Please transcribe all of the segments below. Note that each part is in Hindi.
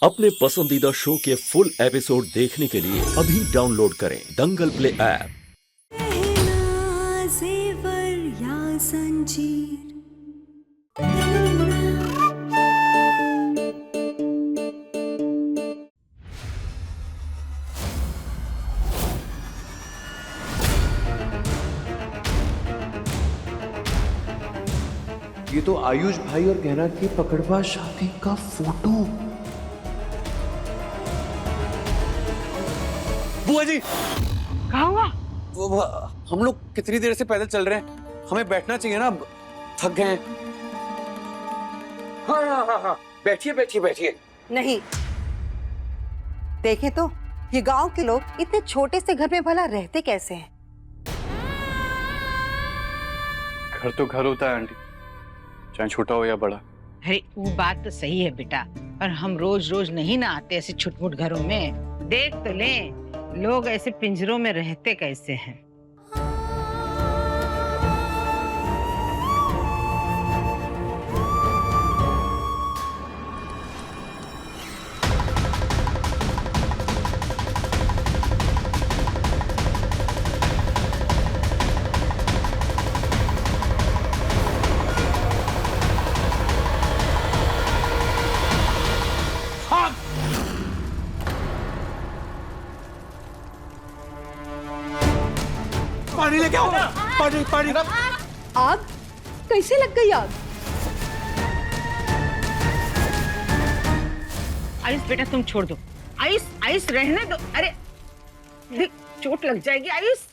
अपने पसंदीदा शो के फुल एपिसोड देखने के लिए अभी डाउनलोड करें दंगल प्ले ऐप। जेवर या संजीर ये तो आयुष भाई और गहना की पकड़वा शादी का फोटो। बुआ जी, कहाँ हुआ? हम लोग कितनी देर से पैदल चल रहे हैं, हमें बैठना चाहिए ना, अब थक गए हैं। हाँ, बैठिए बैठिए बैठिए। नहीं, देखें तो ये गांव के लोग इतने छोटे से घर में भला रहते कैसे हैं? घर तो घर होता है आंटी, चाहे छोटा हो या बड़ा। अरे वो बात तो सही है बेटा, पर हम रोज रोज नहीं ना आते ऐसे छुटमुट घरों में। देख तो ले, लोग ऐसे पिंजरों में रहते कैसे हैं। पानी लेके आओ, पानी पानी। आग कैसे लग गई आग? आयुष बेटा तुम छोड़ दो, आयुष आयुष रहने दो। अरे देख, चोट लग जाएगी आयुष।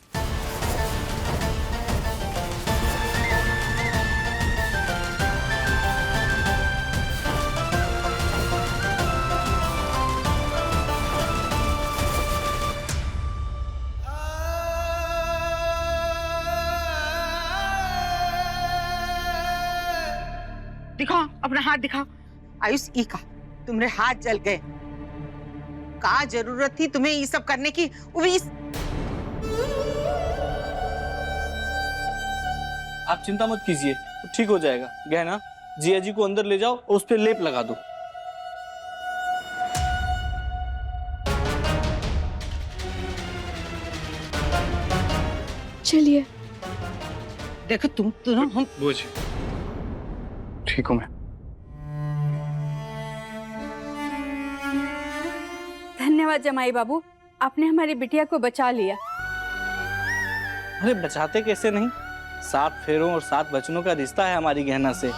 दिखाओ अपना हाथ दिखाओ। आयुष ई का तुम्हारे हाथ जल गए, का जरूरत थी तुम्हें ये सब करने की? वो भी आप चिंता मत कीजिए, ठीक हो जाएगा। गहना जिया जी को अंदर ले जाओ और उस पर लेप लगा दो। चलिए। देखो तुम तो ना हम बुआ जी, ठीक हूँ मैं। धन्यवाद जमाई बाबू, आपने हमारी बिटिया को बचा लिया। अरे बचाते कैसे नहीं, 7 फेरों और 7 वचनों का रिश्ता है हमारी गहना से।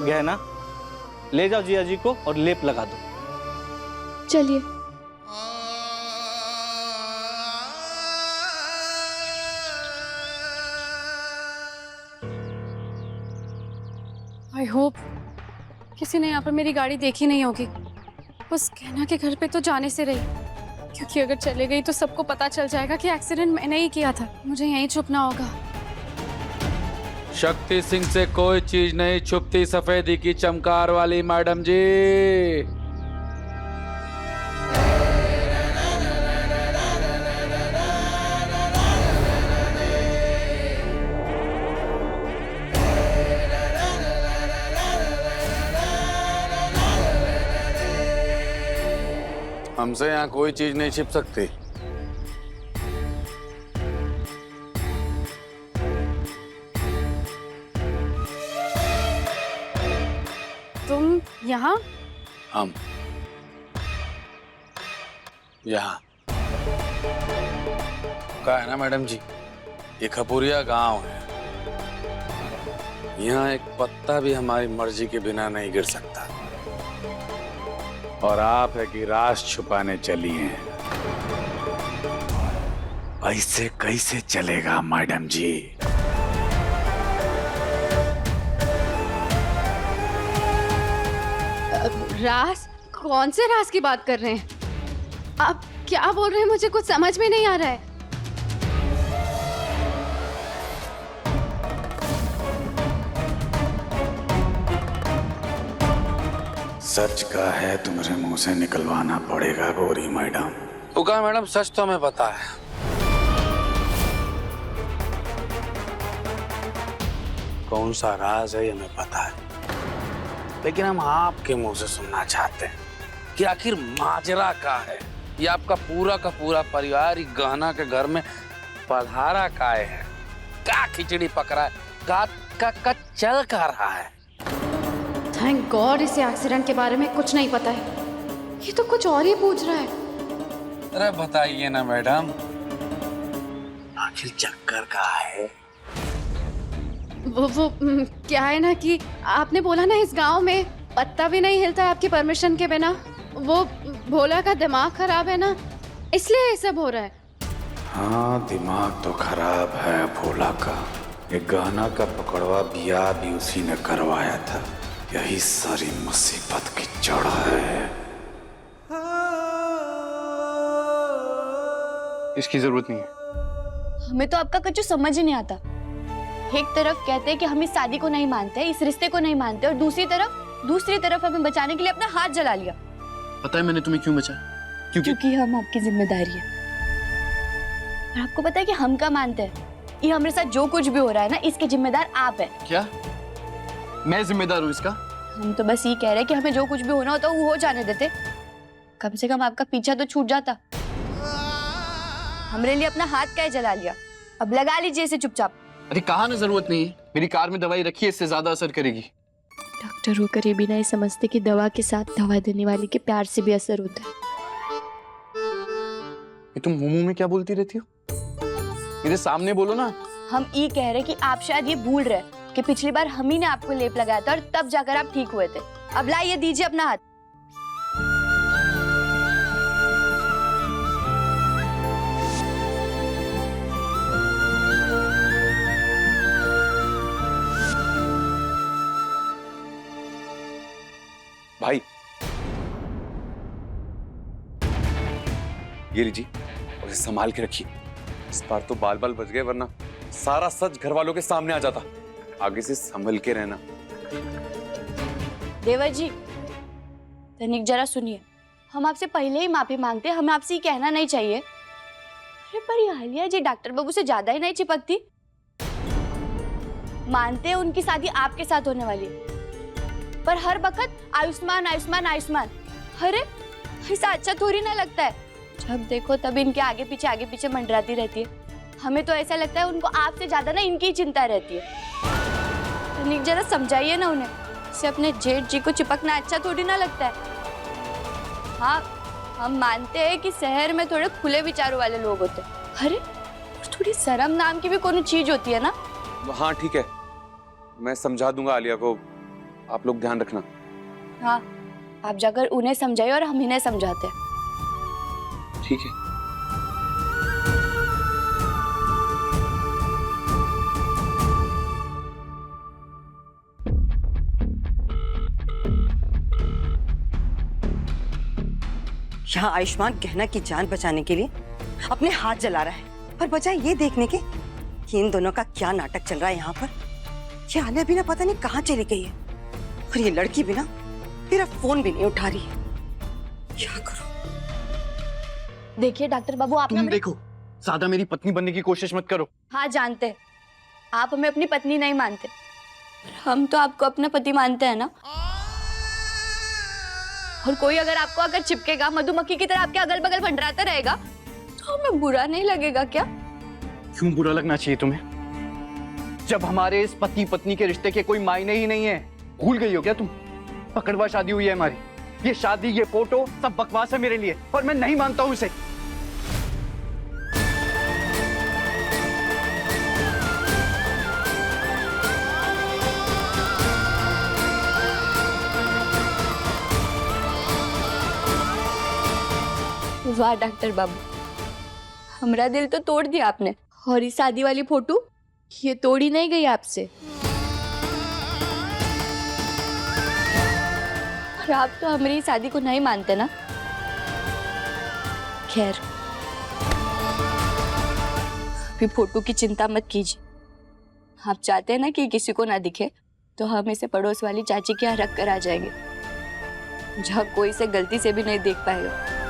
गहना ले जाओ जिया जी को और लेप लगा दो। चलिए। आई होप किसी ने यहाँ पर मेरी गाड़ी देखी नहीं होगी। उस कहना के घर पे तो जाने से रही, क्योंकि अगर चले गई तो सबको पता चल जाएगा कि एक्सीडेंट मैंने ही किया था। मुझे यहीं छुपना होगा। शक्ति सिंह से कोई चीज नहीं छुपती सफेदी की चमकार वाली मैडम जी। हमसे यहाँ कोई चीज नहीं छिप सकती। तुम यहाँ? हम यहाँ का है ना मैडम जी, ये खपुरिया गांव है। यहाँ एक पत्ता भी हमारी मर्जी के बिना नहीं गिर सकता। और आप है कि राज छुपाने चली हैं। ऐसे कैसे चलेगा मैडम जी? राज? कौन से राज की बात कर रहे हैं आप? क्या बोल रहे हैं? मुझे कुछ समझ में नहीं आ रहा है। सच का है तुम्हारे मुंह से निकलवाना पड़ेगा गोरी मैडम। तो कहा मैडम, सच तो हमें पता है। कौन सा राज है ये हमें पता है। लेकिन हम आपके मुंह से सुनना चाहते हैं कि आखिर माजरा का है। ये आपका पूरा का पूरा परिवार ही गहना के घर में पधारा काहे है? का खिचड़ी पक रहा है? का चल का रहा है? थैंक गॉड इसे एक्सीडेंट के बारे में कुछ नहीं पता है। ये तो कुछ और ही पूछ रहा है। अरे बताइए ना मैडम, आखिर चक्कर का है? वो क्या है ना कि आपने बोला ना इस गांव में पत्ता भी नहीं हिलता है आपकी परमिशन के बिना। वो भोला का दिमाग खराब है ना, इसलिए ये सब हो रहा है। हाँ, दिमाग तो खराब है भोला का। ये गहना का पकड़वा बिया भी उसी ने करवाया था। यही सारी मुसीबत की जड़ है। इसकी जरूरत नहीं है। हमें तो आपका कुछ समझ ही नहीं आता। एक तरफ कहते हैं कि हम इस शादी को नहीं मानते, इस रिश्ते को नहीं मानते, और दूसरी तरफ हमें बचाने के लिए अपना हाथ जला लिया। पता है मैंने तुम्हें क्यों बचाया? क्योंकि हम आपकी जिम्मेदारी है। और आपको पता है कि हम क्या मानते हैं? ये हमारे साथ जो कुछ भी हो रहा है ना, इसके जिम्मेदार आप हैं। क्या मैं जिम्मेदार हूँ इसका? हम तो बस ये कह रहे हैं कि हमें जो कुछ भी होना होता वो हो जाने देते। कम से कम आपका पीछा तो छूट जाता। हमरे लिए अपना हाथ क्या जला लिया, अब लगा लीजिए इसे चुपचाप। अरे कहा ना जरूरत नहीं है, मेरी कार में दवाई रखी है, इससे ज्यादा असर करेगी। डॉक्टर होकर ये भी नहीं समझते कि दवा के साथ दवा देने वाले के प्यार से भी असर होता है। ये तुम मुंह में क्या बोलती रहती हो? मेरे सामने बोलो ना। हम ये कह रहे कि आप शायद ये भूल रहे कि पिछली बार हम ही ने आपको लेप लगाया था और तब जाकर आप ठीक हुए थे। अब लाइए, दीजिए अपना हाथ। भाई ये लीजिए और इसे संभाल के रखिए। इस बार तो बाल बाल बच गए, वरना सारा सच घर वालों के सामने आ जाता। आगे से संभल के रहना। देवर जी, तनिक जरा सुनिए, हम आपसे पहले ही माफी मांगते, हमें आपसे ये कहना नहीं चाहिए। अरे पर ये आलिया जी डॉक्टर बाबू से ज्यादा ही नहीं चिपकती। मानते हैं उनकी शादी आपके साथ होने वाली है, पर हर वक्त आयुष्मान आयुष्मान आयुष्मान। अरे ऐसा अच्छा थोड़ी ना लगता है। जब देखो तब इनके आगे पीछे मंडराती रहती है। हमें तो ऐसा लगता है उनको आपसे ज्यादा ना इनकी चिंता रहती है। तनिक जरा समझाइए ना उन्हें, से अपने जेठ जी को चिपकना अच्छा थोड़ी ना लगता है। हाँ, हम मानते हैं कि शहर में थोड़े खुले विचारों वाले लोग होते हैं। अरे थोड़ी शर्म नाम की भी कोई चीज होती है ना। हाँ ठीक है, मैं समझा दूंगा आलिया को। आप लोग ध्यान रखना। हाँ, आप जाकर उन्हें समझाइए और हम इन्हें समझाते हैं। ठीक है। यहाँ आयुष्मान गहना की जान बचाने के लिए अपने हाथ जला रहा है, और बजाय ये देखने के कि इन दोनों का क्या नाटक चल रहा है यहाँ पर। ये आलिया भी ना पता नहीं कहाँ चली गई है, और ये लड़की भी ना मेरा फोन भी नहीं उठा रही है। क्या करूं? देखिए डॉक्टर बाबू, आप तुम देखो, ज्यादा मेरी पत्नी बनने की कोशिश मत करो। हाँ जानते हैं, आप हमें अपनी पत्नी नहीं मानते, हम तो आपको अपना पति मानते हैं ना। और कोई अगर चिपकेगा, मधुमक्खी की तरह आपके अगल बगल भंडराता रहेगा, तो हमें बुरा नहीं लगेगा क्या? क्यों बुरा लगना चाहिए तुम्हें? जब हमारे इस पति पत्नी के रिश्ते के कोई मायने ही नहीं है। भूल गई हो क्या तुम? पकड़वा शादी हुई है हमारी। ये शादी, ये फोटो सब बकवास है मेरे लिए, और मैं नहीं मानता हूं इसे। वाह डॉक्टर बाबू, हमारा दिल तो तोड़ दिया आपने। और इस शादी वाली फोटो, ये तोड़ी नहीं गई आपसे। और आप तो हमारी शादी को नहीं मानते ना। खैर, अभी फोटो की चिंता मत कीजिए। आप चाहते हैं ना कि किसी को ना दिखे, तो हम इसे पड़ोस वाली चाची के यहाँ रख कर आ जाएंगे, जहाँ कोई इसे गलती से भी नहीं देख पाएगा।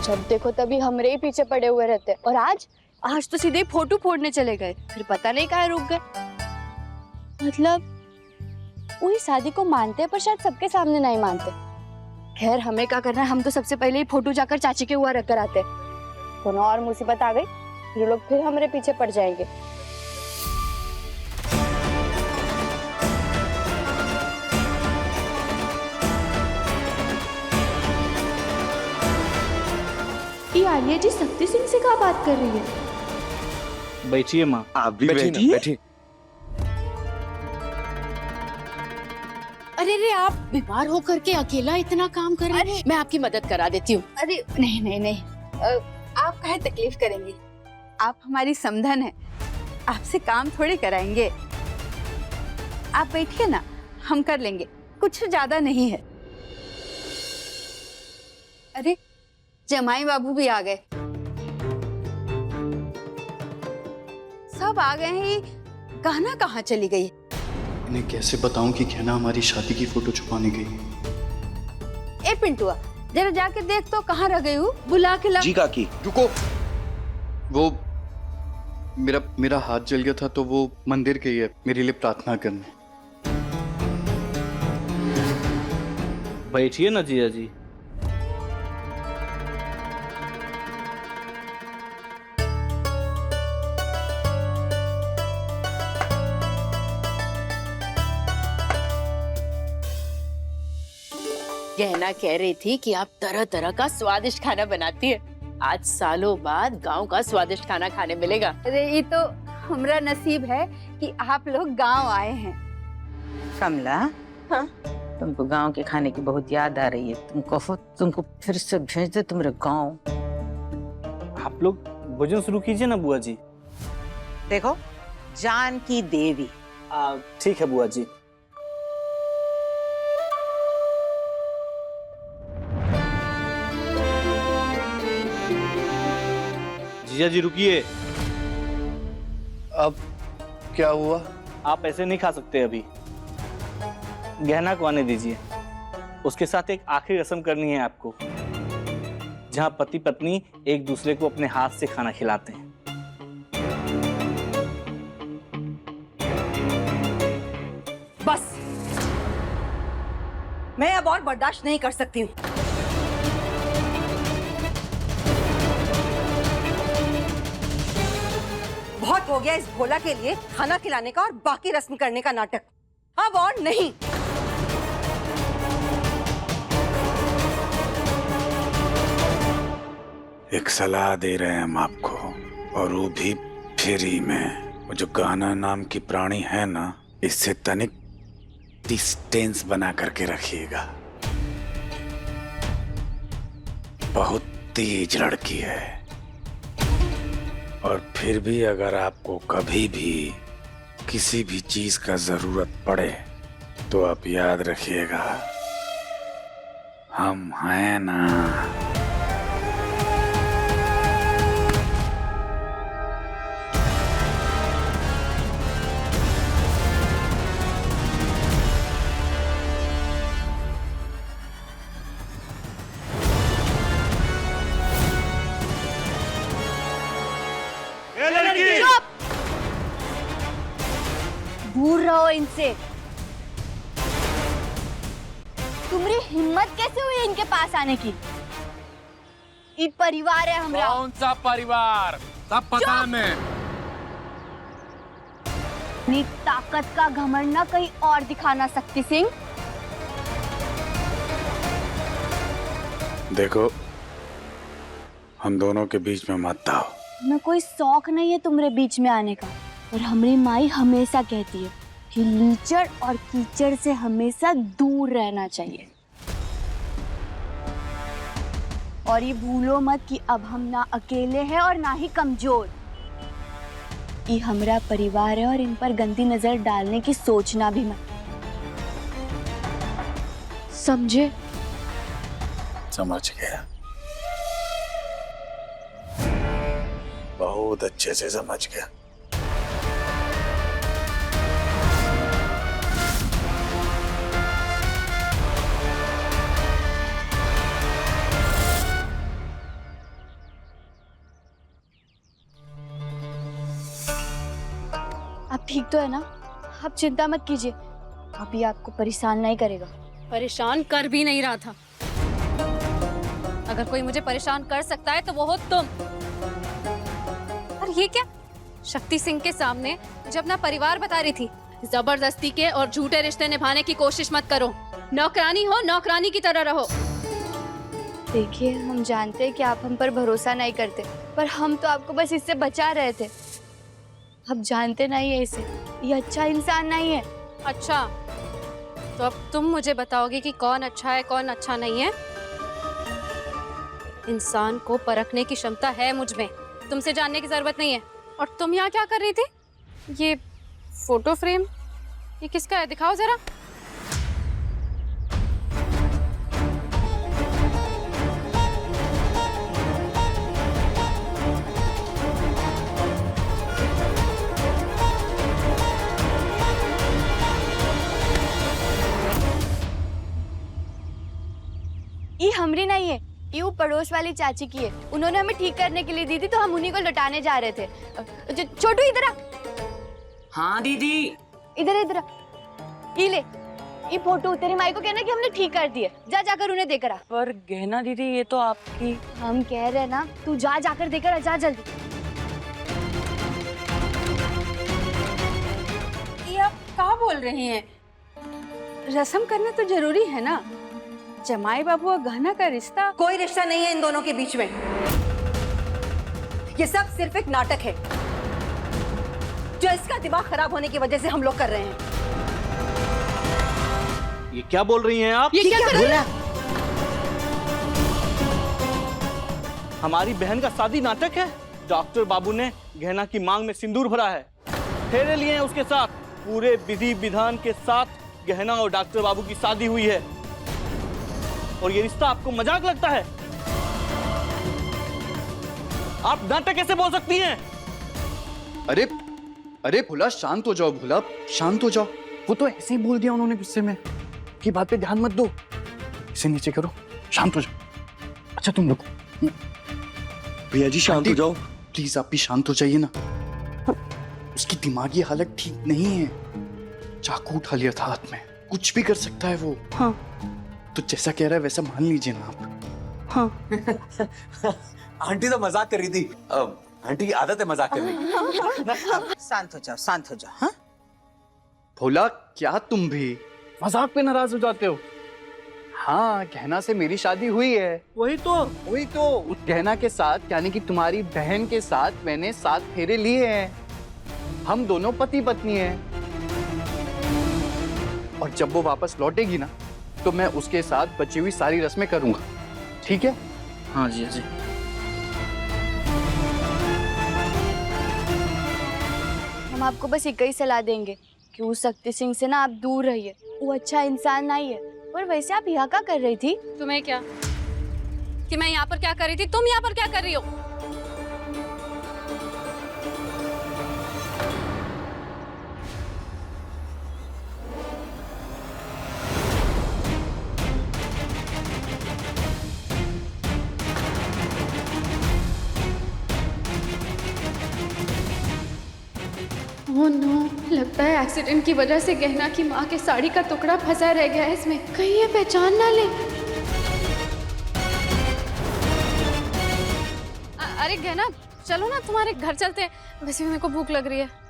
जब देखो तभी हमरे ही पीछे पड़े हुए रहते हैं। और आज तो सीधे ही फोटो फोड़ने चले गए, फिर पता नहीं कहाँ रुक गए। मतलब वही शादी को मानते हैं पर शायद सबके सामने नहीं मानते। खैर हमें क्या करना है, हम तो सबसे पहले ही फोटो जाकर चाची के हुआ रख कर आते। कोनो और मुसीबत आ गई फिर लोग फिर हमारे पीछे पड़ जाएंगे। ये आलिया जी शक्ति सिंह से क्या बात कर रही है? बैठिए माँ। आप भी बैठिए। अरे रे, आप बीमार होकर के अकेला इतना काम कर रहे हैं? मैं आपकी मदद करा देती हूँ। अरे नहीं, आप काहे तकलीफ करेंगी? आप हमारी समधन है, आपसे काम थोड़े कराएंगे। आप बैठिए ना, हम कर लेंगे, कुछ ज्यादा नहीं है। अरे जमाई बाबू भी आ गए, सब आ गए हैं। गहना कहाँ चली गई? इन्हें कैसे बताऊं कि गहना हमारी शादी की फोटो छुपाने गई। ए पिंटुआ, जरा जाके देख तो कहाँ रह गई हूँ, बुला के ला। जी काकी। रुको, वो मेरा हाथ जल गया था तो वो मंदिर गई है मेरे लिए प्रार्थना करने। बैठिए ना जिया जी। गहना कह रही थी कि आप तरह तरह का स्वादिष्ट खाना बनाती है। आज सालों बाद गांव का स्वादिष्ट खाना खाने मिलेगा। अरे ये तो हमरा नसीब है कि आप लोग गांव आए हैं। कमला, हाँ? तुमको गांव के खाने की बहुत याद आ रही है। तुमको फिर से भेज दे तुम्हारे गांव। आप लोग भोजन शुरू कीजिए ना बुआ जी। देखो, जानकी देवी। ठीक है बुआ जी। जिया जी रुकिए। अब क्या हुआ? आप ऐसे नहीं खा सकते अभी। गहना को आने दीजिए, उसके साथ एक आखिरी रस्म करनी है आपको, जहां पति पत्नी एक दूसरे को अपने हाथ से खाना खिलाते हैं। बस, मैं अब और बर्दाश्त नहीं कर सकती हूँ। बहुत हो गया इस भोला के लिए खाना खिलाने का और बाकी रस्म करने का नाटक। अब और नहीं। एक सलाह दे रहे हैं हम आपको, और वो भी फ्री में। वो जो गाना नाम की प्राणी है ना, इससे तनिक डिस्टेंस बना करके रखिएगा। बहुत तेज लड़की है, और फिर भी अगर आपको कभी भी किसी भी चीज का जरूरत पड़े तो आप याद रखिएगा, हम हैं ना। दूर रहो इनसे। तुम्हारी हिम्मत कैसे हुई इनके पास आने की? ये परिवार है हमारा। कौन सा परिवार? सब पता है हमें। अपनी ताकत का घमंड ना कहीं और दिखाना शक्ति सिंह। देखो, हम दोनों के बीच में मत आओ। मैं कोई शौक नहीं है तुम्हारे बीच में आने का, और हमारी माई हमेशा कहती है कि लीचड़ और कीचड़ से हमेशा दूर रहना चाहिए। और ये भूलो मत कि अब हम ना अकेले हैं और ना ही कमजोर। ये हमारा परिवार है और इन पर गंदी नजर डालने की सोचना भी मत। समझे? समझ गया, बहुत अच्छे से समझ गया। ठीक तो है ना? आप चिंता मत कीजिए, अभी आपको परेशान नहीं करेगा। परेशान कर भी नहीं रहा था। अगर कोई मुझे परेशान कर सकता है तो वो हो तुम। और ये क्या? शक्ति सिंह के सामने मुझे अपना परिवार बता रही थी। जबरदस्ती के और झूठे रिश्ते निभाने की कोशिश मत करो। नौकरानी हो, नौकरानी की तरह रहो। देखिए, हम जानते हैं कि आप हम पर भरोसा नहीं करते, पर हम तो आपको बस इससे बचा रहे थे। आप जानते नहीं है इसे, ये अच्छा इंसान नहीं है। अच्छा, तो अब तुम मुझे बताओगे कि कौन अच्छा है कौन अच्छा नहीं है? इंसान को परखने की क्षमता है मुझ में, तुमसे जानने की जरूरत नहीं है। और तुम यहाँ क्या कर रही थी? ये फोटो फ्रेम, ये किसका है? दिखाओ जरा। ये हमरी नहीं है, ये वो पड़ोस वाली चाची की है। उन्होंने हमें ठीक करने के लिए दी थी, तो हम उन्हीं को लौटाने जा रहे थे। छोटू इधर आ। हाँ दीदी। इधर इधर आ। ये ले, ये फोटो तेरी माई को कहना कि हमने ठीक कर दिए। जा जाकर उन्हें देकर आ। पर गहना दीदी, ये तो आपकी। हम कह रहे हैं ना, तू जा जाकर देकर आ, जा जल्दी। ये आप क्या बोल रहे हैं? रस्म करना तो जरूरी है ना। जमाई बाबू और गहना का रिश्ता। कोई रिश्ता नहीं है इन दोनों के बीच में। ये सब सिर्फ एक नाटक है जो इसका दिमाग खराब होने की वजह से हम लोग कर रहे हैं। ये क्या बोल रही हैं आप? ये क्या कर रही है? हमारी बहन का शादी नाटक है। डॉक्टर बाबू ने गहना की मांग में सिंदूर भरा है, फेरे लिए हैं उसके साथ। पूरे विधि विधान के साथ गहना और डॉक्टर बाबू की शादी हुई है, और ये रिश्ता आपको मजाक लगता है? आप नाटक कैसे बोल सकती हैं? अरे अरे भोला, शांत हो जाओ। भोला, शांत हो जाओ। वो तो ऐसे ही बोल दिया उन्होंने गुस्से में, की बात पे ध्यान मत दो। इसे नीचे करो, शांत हो जाओ। अच्छा तुम रुको। भैया जी शांत हो जाओ प्लीज। आप भी शांत हो जाइए ना। उसकी दिमागी हालत ठीक नहीं है। चाकू उठा लिया था हाथ में, कुछ भी कर सकता है वो। हाँ। तो जैसा कह रहा है वैसा मान लीजिए ना आप। हाँ। आंटी तो मजाक कर रही थी। आंटी की आदत है मजाक करने की। शांत हो जाओ, शांत हो जाओ। हाँ, भोला, क्या तुम भी मजाक पे नाराज हो जाते हो? हाँ, गहना से मेरी शादी हुई है। वही तो उस गहना के साथ, यानी कि तुम्हारी बहन के साथ मैंने 7 फेरे लिए हैं। हम दोनों पति पत्नी हैं। और जब वो वापस लौटेगी ना, तो मैं उसके साथ बची हुई सारी रस्में करूंगा। ठीक है? हाँ जी, हाँ जी। हम आपको बस एक ही सलाह देंगे कि उस शक्ति सिंह से ना आप दूर रहिए। वो अच्छा इंसान नहीं है। और वैसे आप यहाँ क्या कर रही थी? तुम्हें क्या कि मैं यहाँ पर क्या कर रही थी? तुम यहाँ पर क्या कर रही हो? ओह नो, लगता है एक्सीडेंट की वजह से गहना की माँ के साड़ी का टुकड़ा फंसा रह गया है इसमें। कहीं ये पहचान ना ले। अरे गहना, चलो ना तुम्हारे घर चलते हैं। वैसे भी मेरे को भूख लग रही है।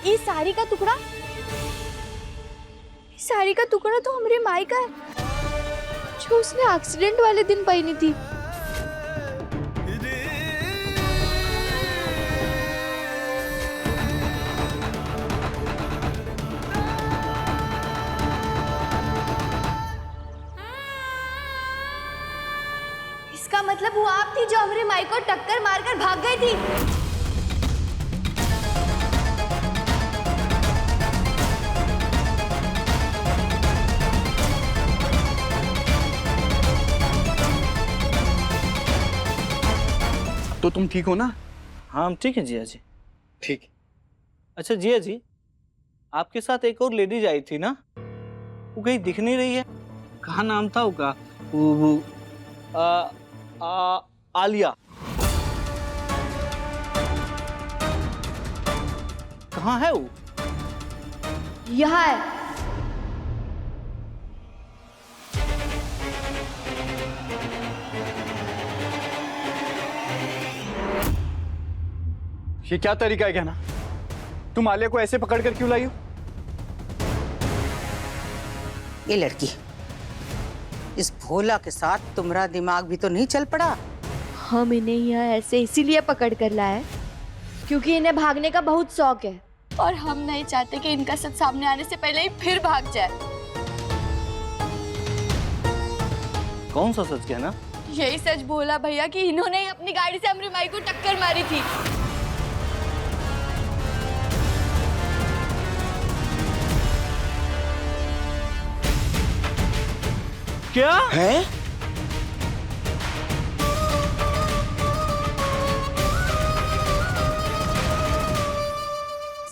ये साड़ी का टुकड़ा, साड़ी का टुकड़ा तो हमारी माई का है, जो उसने एक्सीडेंट वाले दिन पहनी थी। इसका मतलब वो आप थी जो हमारी माई को टक्कर मारकर भाग गई थी। तो तुम ठीक हो ना? हाँ हम ठीक है जिया जी। ठीक। अच्छा जिया जी, आपके साथ एक और लेडीज आई थी ना, वो कहीं दिख नहीं रही है। कहाँ नाम था उसका? वो आलिया। कहाँ है वो? यहाँ है। ये क्या तरीका है कहना? तुम आलिया को ऐसे पकड़ कर क्यों लाई हो? ये लड़की, इस भोला के साथ तुम्हारा दिमाग भी तो नहीं चल पड़ा? हम इन्हें यहाँ ऐसे इसीलिए पकड़ कर लाए हैं क्योंकि इन्हें भागने का बहुत शौक है और हम नहीं चाहते कि इनका सच सामने आने से पहले ही फिर भाग जाए। कौन सा सच कहना? यही सच बोला भैया कि इन्होंने ही अपनी गाड़ी से हमारी माई को टक्कर मारी थी। क्या है?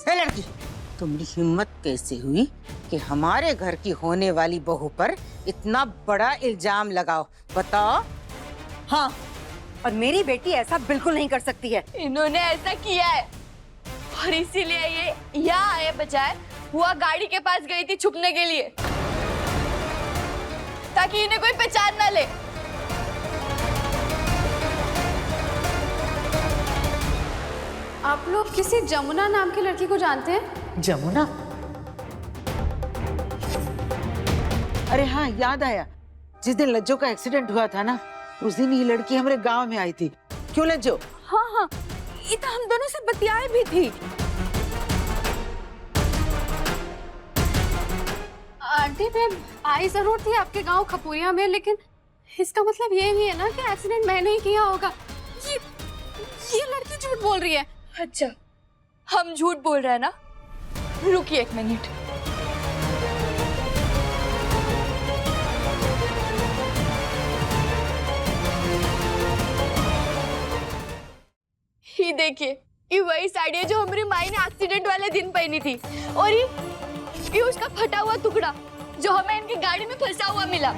लड़की, तुम्हारी हिम्मत कैसे हुई कि हमारे घर की होने वाली बहू पर इतना बड़ा इल्जाम लगाओ? बताओ। हाँ, और मेरी बेटी ऐसा बिल्कुल नहीं कर सकती है। इन्होंने ऐसा किया है और इसीलिए ये यहाँ आए बजाय हुआ गाड़ी के पास गई थी छुपने के लिए ताकि इन्हें कोई पहचान ना ले। आप लोग किसी जमुना नाम की लड़की को जानते हैं? जमुना? अरे हाँ, याद आया। जिस दिन लज्जो का एक्सीडेंट हुआ था ना, उस दिन ये लड़की हमारे गांव में आई थी। क्यों लज्जो? हाँ हाँ, ये तो हम दोनों से बतियाए भी थी। आंटी मैं आई जरूर थी आपके गांव खपुरिया में, लेकिन इसका मतलब ये नहीं है ना कि एक्सीडेंट मैंने ही किया होगा। ये लड़की झूठ बोल रही है। अच्छा, हम झूठ बोल रहे हैं ना? रुकिए एक मिनट। ये देखिए, ये वही साड़ी है जो हमारी माई ने एक्सीडेंट वाले दिन पहनी थी और ये उसका फटा हुआ टुकड़ा जो हमें इनकी गाड़ी में फंसा हुआ मिला।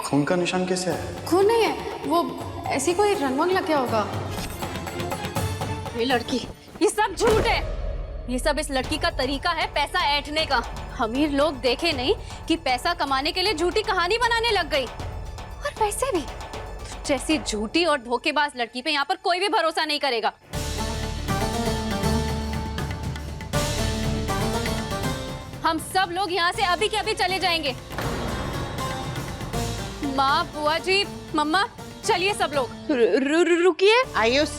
खून का निशान कैसे है? खून नहीं है, वो ऐसी कोई रंग वंग लग गया होगा। ये लड़की, ये सब झूठ है। ये सब इस लड़की का तरीका है पैसा ऐंठने का। अमीर लोग देखे नहीं कि पैसा कमाने के लिए झूठी कहानी बनाने लग गई। और वैसे भी जैसी झूठी और धोखेबाज लड़की पे यहाँ पर कोई भी भरोसा नहीं करेगा। हम सब लोग यहाँ से अभी के अभी चले जाएंगे। माँ, बुआ जी, मम्मा, चलिए सब लोग। रुकिए। आयुष,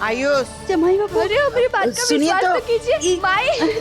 आयुष, जमाई बाबू, अरे हमारी बात का सुनिए विश्वास तो कीजिए। माई